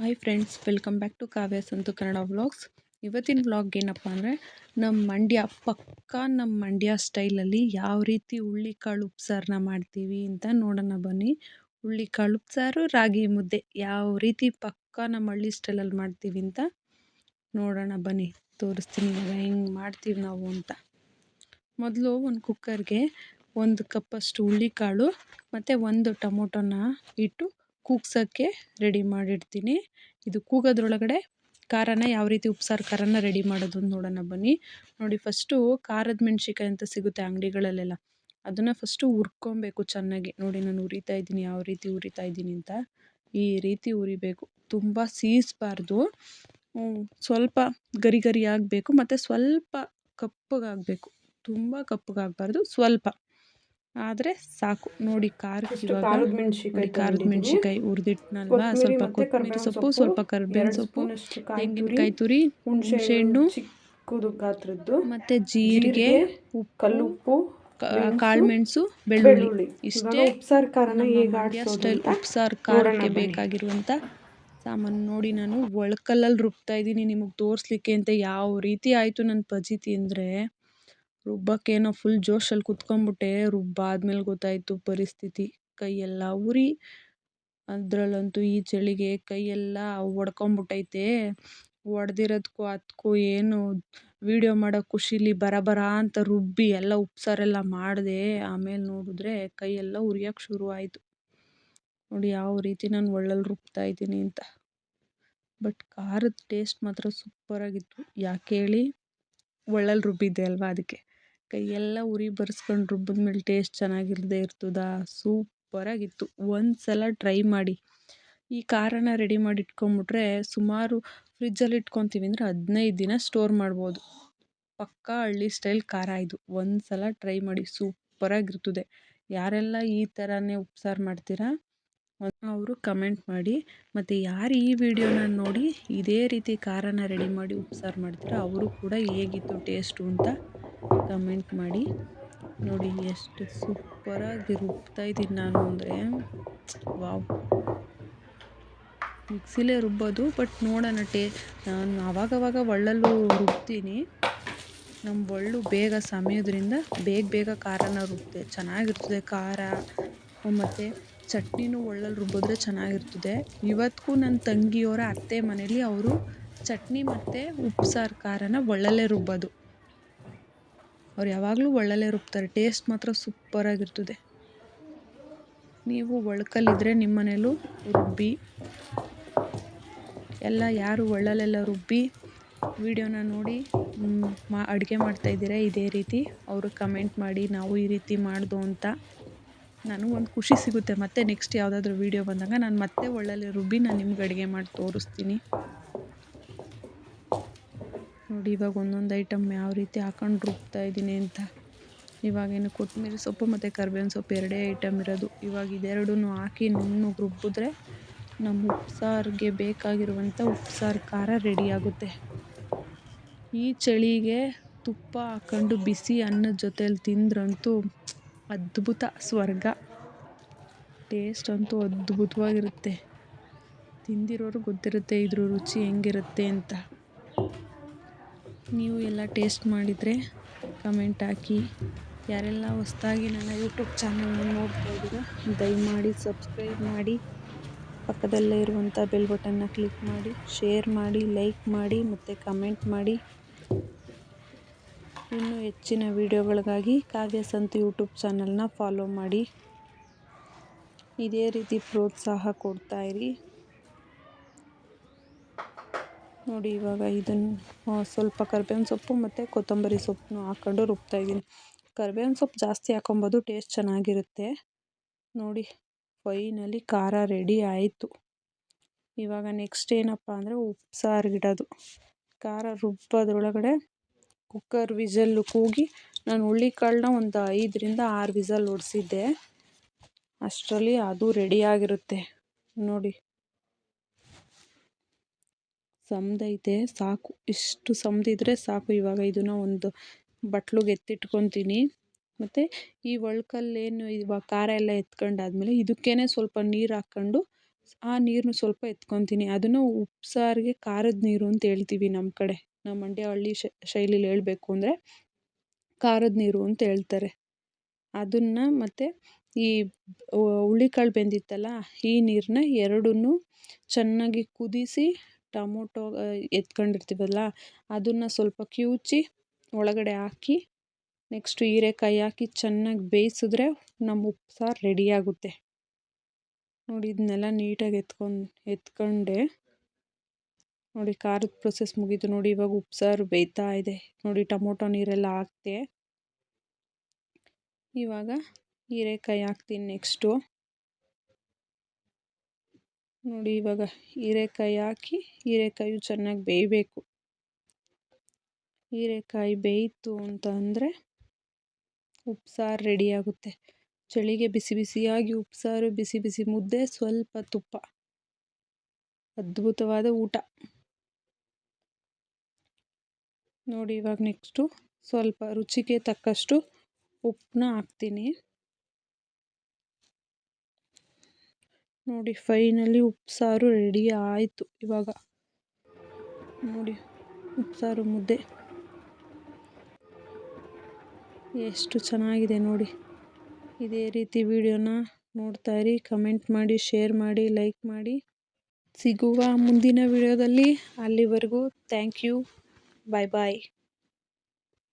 Hi friends, welcome back to Kavya Santu Kannada vlogs. ಇವತ್ತಿನ vlog ಏನಪ್ಪ ಅಂದರೆ ನಮ್ಮ ಮಂಡ್ಯ ಸ್ಟೈಲಲ್ಲಿ ಯಾವ ರೀತಿ ಹುಳ್ಳಿಕಾಳು ಉಪ್ಸಾರನ್ನ ಮಾಡ್ತೀವಿ ಅಂತ ನೋಡೋಣ ಬನ್ನಿ. ಹುಳ್ಳಿಕಾಳು ಉಪ್ಸಾರು, ರಾಗಿ ಮುದ್ದೆ ಯಾವ ರೀತಿ ನಮ್ಮ ಹಳ್ಳಿ ಸ್ಟೈಲಲ್ಲಿ ಮಾಡ್ತೀವಿ ಅಂತ ನೋಡೋಣ ಬನ್ನಿ. ತೋರಿಸ್ತೀನಿ ಇವಾಗ ಹೆಂಗೆ ಮಾಡ್ತೀವಿ ನಾವು ಅಂತ. ಮೊದಲು ಒಂದು ಕುಕ್ಕರ್ಗೆ 1 ಕಪ್ಪಷ್ಟು ಹುಳ್ಳಿಕಾಳು ಮತ್ತು 1 ಟೊಮೊಟೊನ ಇಟ್ಟು ಕೂಗ್ಸೋಕ್ಕೆ ರೆಡಿ ಮಾಡಿಡ್ತೀನಿ. ಇದು ಕೂಗೋದ್ರೊಳಗಡೆ ಖಾರನ ಯಾವ ರೀತಿ ಉಪ್ಸಾರು ಖಾರನ ರೆಡಿ ಮಾಡೋದು ಅಂತ ನೋಡೋಣ ಬನ್ನಿ. ನೋಡಿ, ಫಸ್ಟು ಖಾರದ ಮೆಣ್ಸಿಕಾಯಿ ಅಂತ ಸಿಗುತ್ತೆ ಅಂಗಡಿಗಳಲ್ಲೆಲ್ಲ, ಅದನ್ನು ಫಸ್ಟು ಹುರ್ಕೊಬೇಕು ಚೆನ್ನಾಗಿ. ನೋಡಿ, ನಾನು ಉರಿತಾ ಇದ್ದೀನಿ, ಯಾವ ರೀತಿ ಉರಿತಾ ಇದ್ದೀನಿ ಅಂತ. ಈ ರೀತಿ ಉರಿಬೇಕು, ತುಂಬ ಸೀಸ್ಬಾರ್ದು, ಸ್ವಲ್ಪ ಗರಿ ಗರಿ ಆಗಬೇಕು ಮತ್ತು ಸ್ವಲ್ಪ ಕಪ್ಪಗಾಗಬೇಕು. ತುಂಬ ಕಪ್ಪಗಾಗಬಾರ್ದು, ಸ್ವಲ್ಪ ಆದರೆ ಸಾಕು. ನೋಡಿ, ಖಾರದ ಮೆಣಸಿಕಾಯಿ ಹುರಿದಿಟ್ನಲ್ವ, ಸ್ವಲ್ಪ ಕೊತ್ತಂಬರಿ ಸೊಪ್ಪು, ಸ್ವಲ್ಪ ಕರಿಬೇವಿನ ಸೊಪ್ಪು, ತೆಂಗಿನಕಾಯಿ ತುರಿ, ಹುಣಸೆಹಣ್ಣು, ಮತ್ತು ಜೀರಿಗೆ, ಉಪ್ಪು, ಕಾಳುಮೆಣಸು, ಬೆಳ್ಳುಳ್ಳಿ. ಇಷ್ಟೇ ಮಂಡ್ಯ ಸ್ಟೈಲ್ ಉಪ್ಸಾರು ಖಾರಕ್ಕೆ ಬೇಕಾಗಿರುವಂಥ ಸಾಮಾನು. ನೋಡಿ, ನಾನು ಒಳ್ಕಲ್ಲಲ್ಲಿ ರುಬ್ತಾ ಇದ್ದೀನಿ ನಿಮಗೆ ತೋರಿಸ್ಲಿಕ್ಕೆ ಅಂತ. ಯಾವ ರೀತಿ ಆಯಿತು ನನ್ನ ಫಜೀತಿ ಅಂದರೆ, ರುಬ್ಬಕ್ಕೇನೋ ಫುಲ್ ಜೋಶಲ್ಲಿ ಕುತ್ಕೊಂಡ್ಬಿಟ್ಟೆ. ರುಬ್ಬಾದ್ಮೇಲೆ ಗೊತ್ತಾಯಿತು ಪರಿಸ್ಥಿತಿ. ಕೈಯೆಲ್ಲ ಉರಿ, ಅದರಲ್ಲಂತೂ ಈ ಚಳಿಗೆ ಕೈಯೆಲ್ಲ ಒಡ್ಕೊಂಬಿಟ್ಟೈತೆ. ಒಡೆದಿರೋದಕ್ಕೂ ಅದಕ್ಕೂ ಏನು ವೀಡಿಯೋ ಮಾಡೋ ಖುಷಿಲಿ ಬರ ಅಂತ ರುಬ್ಬಿ ಎಲ್ಲ ಉಪ್ಸಾರೆಲ್ಲ ಮಾಡಿದೆ. ಆಮೇಲೆ ನೋಡಿದ್ರೆ ಕೈಯೆಲ್ಲ ಉರಿಯೋಕ್ಕೆ ಶುರು ಆಯಿತು. ನೋಡಿ ಯಾವ ರೀತಿ ನಾನು ಒಳ್ಳಲ್ಲಿ ರುಬ್ತಾ ಇದ್ದೀನಿ ಅಂತ. ಬಟ್ ಖಾರದ ಟೇಸ್ಟ್ ಮಾತ್ರ ಸೂಪರಾಗಿತ್ತು. ಯಾಕೆ ಹೇಳಿ, ಒಳ್ಳಲ್ಲಿ ರುಬ್ಬಿದ್ದೆ ಅಲ್ವಾ, ಅದಕ್ಕೆ. ಕೈಯೆಲ್ಲ ಉರಿ ಬರ್ಸ್ಕೊಂಡು ರುಬ್ಬಿದ್ಮೇಲೆ ಟೇಸ್ಟ್ ಚೆನ್ನಾಗಿರದೇ ಇರ್ತದಾ? ಸೂಪರಾಗಿತ್ತು. ಒಂದು ಸಲ ಟ್ರೈ ಮಾಡಿ. ಈ ಖಾರನ ರೆಡಿ ಮಾಡಿ ಇಟ್ಕೊಂಬಿಟ್ರೆ ಸುಮಾರು ಫ್ರಿಜ್ಜಲ್ಲಿ ಇಟ್ಕೊತೀವಿ ಅಂದರೆ 15 ದಿನ ಸ್ಟೋರ್ ಮಾಡ್ಬೋದು. ಪಕ್ಕಾ ಹಳ್ಳಿ ಸ್ಟೈಲ್ ಖಾರ ಇದು. ಒಂದು ಸಲ ಟ್ರೈ ಮಾಡಿ, ಸೂಪರಾಗಿರ್ತದೆ. ಯಾರೆಲ್ಲ ಈ ಥರನೇ ಉಪ್ಸಾರು ಮಾಡ್ತೀರಾ ಅವರು ಕಮೆಂಟ್ ಮಾಡಿ. ಮತ್ತು ಯಾರು ಈ ವಿಡಿಯೋನ ನೋಡಿ ಇದೇ ರೀತಿ ಖಾರನ ರೆಡಿ ಮಾಡಿ ಉಪ್ಸಾರು ಮಾಡ್ತೀರಾ ಅವರು ಕೂಡ ಹೇಗಿತ್ತು ಟೇಸ್ಟು ಅಂತ ಕಮೆಂಟ್ ಮಾಡಿ. ನೋಡಿ ಎಷ್ಟು ಸೂಪರಾಗಿ ರುಬ್ತಾ ಇದ್ದೀನಿ ನಾನು ಅಂದರೆ, ವಾವ್. ಮಿಕ್ಸಿಲೇ ರುಬ್ಬೋದು, ಬಟ್ ನೋಡೋಣ. ನಾನು ಆವಾಗವಾಗ ಒಳ್ಳಲ್ಲೂ ರುಬ್ತೀನಿ. ನಮ್ಮ ಒಳ್ಳು ಬೇಗ ಸಮಯೋದ್ರಿಂದ ಬೇಗ ಖಾರನ ರುಬ್ತೆ ಚೆನ್ನಾಗಿರ್ತದೆ. ಖಾರ ಮತ್ತು ಚಟ್ನಿನೂ ಒಳ್ಳಲ್ಲಿ ರುಬ್ಬಿದ್ರೆ ಚೆನ್ನಾಗಿರ್ತದೆ. ಇವತ್ತಿಗೂ ನನ್ನ ತಂಗಿಯವರ ಅತ್ತೆ ಮನೇಲಿ ಅವರು ಚಟ್ನಿ ಮತ್ತು ಉಪ್ಸಾರು ಖಾರನ ಒಳ್ಳಲ್ಲೇ ರುಬ್ಬೋದು. ಅವ್ರು ಯಾವಾಗಲೂ ಒಳ್ಳಲ್ಲೇ ರುಬ್ತಾರೆ. ಟೇಸ್ಟ್ ಮಾತ್ರ ಸೂಪರಾಗಿರ್ತದೆ. ನೀವು ಒಳ್ಕಲ್ಲಿದ್ದರೆ ನಿಮ್ಮ ಮನೇಲೂ ರುಬ್ಬಿ. ಎಲ್ಲ ಯಾರು ಒಳ್ಳಲ್ಲೆಲ್ಲ ರುಬ್ಬಿ ವಿಡಿಯೋನ ನೋಡಿ ಅಡುಗೆ ಮಾಡ್ತಾಯಿದ್ದೀರಾ ಇದೇ ರೀತಿ, ಅವರು ಕಮೆಂಟ್ ಮಾಡಿ. ನಾವು ಈ ರೀತಿ ಮಾಡ್ದು ಅಂತ ನನಗೊಂದು ಖುಷಿ ಸಿಗುತ್ತೆ. ಮತ್ತು ನೆಕ್ಸ್ಟ್ ಯಾವುದಾದ್ರೂ ವೀಡಿಯೋ ಬಂದಾಗ ನಾನು ಮತ್ತೆ ಒಳ್ಳಲ್ಲೇ ರುಬ್ಬಿ ನಾನು ನಿಮ್ಗೆ ಅಡುಗೆ ಮಾಡಿ ತೋರಿಸ್ತೀನಿ. ನೋಡಿ, ಇವಾಗ ಒಂದೊಂದು ಐಟಮ್ ಯಾವ ರೀತಿ ಹಾಕೊಂಡು ರುಬ್ತಾ ಇದ್ದೀನಿ ಅಂತ. ಇವಾಗೇನು ಕೊತ್ತಂಬರಿ ಸೊಪ್ಪು ಮತ್ತು ಕರಿಬೇವಿನ ಸೊಪ್ಪು ಎರಡೇ ಐಟಮ್ ಇರೋದು. ಇವಾಗ ಇದೆರಡೂ ಹಾಕಿ ನುಣ್ಣಗೆ ರುಬ್ಬಿದ್ರೆ ನಮ್ಮ ಉಪ್ಸಾರಿಗೆ ಬೇಕಾಗಿರುವಂಥ ಉಪ್ಸಾರು ಖಾರ ರೆಡಿಯಾಗುತ್ತೆ. ಈ ಚಳಿಗೆ ತುಪ್ಪ ಹಾಕ್ಕೊಂಡು ಬಿಸಿ ಅನ್ನದ ಜೊತೆಯಲ್ಲಿ ತಿಂದ್ರಂತೂ ಅದ್ಭುತ, ಸ್ವರ್ಗ. ಟೇಸ್ಟ್ ಅಂತೂ ಅದ್ಭುತವಾಗಿರುತ್ತೆ. ತಿಂದಿರೋರು ಗೊತ್ತಿರುತ್ತೆ ಇದ್ರ ರುಚಿ ಹೆಂಗಿರುತ್ತೆ ಅಂತ. ನೀವು ಎಲ್ಲ ಟೇಸ್ಟ್ ಮಾಡಿದರೆ ಕಮೆಂಟ್ ಹಾಕಿ. ಯಾರೆಲ್ಲ ಹೊಸದಾಗಿ ನನ್ನ ಯೂಟ್ಯೂಬ್ ಚಾನಲ್ನ ನೋಡ್ತಾ ಇದ್ದೀರಾ ದಯಮಾಡಿ ಸಬ್ಸ್ಕ್ರೈಬ್ ಮಾಡಿ, ಪಕ್ಕದಲ್ಲೇ ಇರುವಂಥ ಬೆಲ್ ಬಟನ್ನ ಕ್ಲಿಕ್ ಮಾಡಿ, ಶೇರ್ ಮಾಡಿ, ಲೈಕ್ ಮಾಡಿ ಮತ್ತು ಕಮೆಂಟ್ ಮಾಡಿ. ಇನ್ನೂ ಹೆಚ್ಚಿನ ವೀಡಿಯೋಗಳಿಗಾಗಿ ಕಾವ್ಯ ಸಂತು ಯೂಟ್ಯೂಬ್ ಚಾನಲ್ನ ಫಾಲೋ ಮಾಡಿ. ಇದೇ ರೀತಿ ಪ್ರೋತ್ಸಾಹ ಕೊಡ್ತಾಯಿರಿ. ನೋಡಿ, ಇವಾಗ ಇದನ್ನು ಸ್ವಲ್ಪ ಕರಿಬೇವಿನ ಸೊಪ್ಪು ಮತ್ತು ಕೊತ್ತಂಬರಿ ಸೊಪ್ಪನ್ನು ಹಾಕ್ಕೊಂಡು ರುಬ್ತಾಯಿದ್ದೀನಿ. ಕರಿಬೇವಿನ ಸೊಪ್ಪು ಜಾಸ್ತಿ ಹಾಕೊಬೋದು, ಟೇಸ್ಟ್ ಚೆನ್ನಾಗಿರುತ್ತೆ. ನೋಡಿ, ಫೈನಲಿ ಖಾರ ರೆಡಿ ಆಯಿತು. ಇವಾಗ ನೆಕ್ಸ್ಟ್ ಏನಪ್ಪ ಅಂದರೆ ಉಪ್ಸಾರಿಗಿಡೋದು. ಖಾರ ರುಬ್ಬೋದ್ರೊಳಗಡೆ ಕುಕ್ಕರ್ ವಿಸಲ್ಲು ಕೂಗಿ ನಾನು ಹುಳ್ಳಿಕಾಳನ್ನ ಒಂದು 5ರಿಂದ 6 ವಿಸಲ್ ಹೊಡೆಸಿದ್ದೆ. ಅಷ್ಟರಲ್ಲಿ ಅದು ರೆಡಿಯಾಗಿರುತ್ತೆ. ನೋಡಿ, ಸಮದೈತೆ, ಸಾಕು. ಇಷ್ಟು ಸಮದಿದ್ರೆ ಸಾಕು. ಇವಾಗ ಇದನ್ನು ಒಂದು ಬಟ್ಲಿಗೆ ಎತ್ತಿಟ್ಕೊತೀನಿ. ಮತ್ತು ಈ ಒಳ್ಕಲ್ಲೇನು ಇವಾಗ ಖಾರ ಎಲ್ಲ ಎತ್ಕೊಂಡಾದ್ಮೇಲೆ ಇದಕ್ಕೇ ಸ್ವಲ್ಪ ನೀರು ಹಾಕ್ಕೊಂಡು ಆ ನೀರನ್ನು ಸ್ವಲ್ಪ ಎತ್ಕೊತೀನಿ. ಅದನ್ನು ಉಪ್ಸಾರಿಗೆ ಖಾರದ ನೀರು ಅಂತ ಹೇಳ್ತೀವಿ ನಮ್ಮ ಕಡೆ. ನಮ್ಮ ಮಂಡ್ಯ ಹಳ್ಳಿ ಶೈಲಿಲಿ ಹೇಳಬೇಕು ಅಂದರೆ ಖಾರದ ನೀರು ಅಂತ ಹೇಳ್ತಾರೆ. ಅದನ್ನು ಮತ್ತು ಈ ಹುಳ್ಳಿಕಾಳು ಬೆಂದಿತ್ತಲ್ಲ, ಈ ನೀರನ್ನ ಎರಡನ್ನೂ ಚೆನ್ನಾಗಿ ಕುದಿಸಿ ಟೊಮೊಟೊ ಎತ್ಕೊಂಡಿರ್ತೀವಲ್ಲ ಅದನ್ನು ಸ್ವಲ್ಪ ಕಿವುಚಿ ಒಳಗಡೆ ಹಾಕಿ ನೆಕ್ಸ್ಟು ಹೀರೆಕಾಯಿ ಹಾಕಿ ಚೆನ್ನಾಗಿ ಬೇಯಿಸಿದ್ರೆ ನಮ್ಮ ಉಪ್ಸಾರು ರೆಡಿಯಾಗುತ್ತೆ. ನೋಡಿ ಇದನ್ನೆಲ್ಲ ನೀಟಾಗಿ ಎತ್ಕೊಂಡೆ. ನೋಡಿ ಖಾರದ ಪ್ರೊಸೆಸ್ ಮುಗೀತು. ನೋಡಿ ಇವಾಗ ಉಪ್ಸಾರು ಬೇಯ್ತಾ ಇದೆ. ನೋಡಿ ಟೊಮೊಟೊ ನೀರೆಲ್ಲ ಹಾಕ್ತೆ. ಇವಾಗ ಹೀರೆಕಾಯಿ ಹಾಕ್ತೀನಿ ನೆಕ್ಸ್ಟು. ನೋಡಿ ಇವಾಗ ಹೀರೆಕಾಯಿ ಹಾಕಿ ಹೀರೆಕಾಯಿ ಚೆನ್ನಾಗಿ ಬೇಯಬೇಕು. ಹೀರೆಕಾಯಿ ಬೇಯಿತು ಅಂತ ಅಂದರೆ ಉಪ್ಸಾರು ರೆಡಿಯಾಗುತ್ತೆ. ಚಳಿಗೆ ಬಿಸಿ ಬಿಸಿಯಾಗಿ ಉಪ್ಸಾರು, ಬಿಸಿ ಬಿಸಿ ಮುದ್ದೆ, ಸ್ವಲ್ಪ ತುಪ್ಪ, ಅದ್ಭುತವಾದ ಊಟ. ನೋಡಿ ಇವಾಗ ನೆಕ್ಸ್ಟು ಸ್ವಲ್ಪ ರುಚಿಗೆ ತಕ್ಕಷ್ಟು ಉಪ್ಪನ್ನ ಹಾಕ್ತೀನಿ. ನೋಡಿ ಫೈನಲಿ ಉಪ್ಸಾರು ರೆಡಿ ಆಯಿತು. ಇವಾಗ ನೋಡಿ ಉಪ್ಸಾರು ಮುದ್ದೆ ಎಷ್ಟು ಚೆನ್ನಾಗಿದೆ ನೋಡಿ. ಇದೇ ರೀತಿ ವಿಡಿಯೋನ ನೋಡ್ತಾ ಇರಿ. ಕಮೆಂಟ್ ಮಾಡಿ, ಶೇರ್ ಮಾಡಿ, ಲೈಕ್ ಮಾಡಿ. ಸಿಗುವ ಮುಂದಿನ ವಿಡಿಯೋದಲ್ಲಿ. ಅಲ್ಲಿವರೆಗೂ ಥ್ಯಾಂಕ್ ಯು. Bye bye.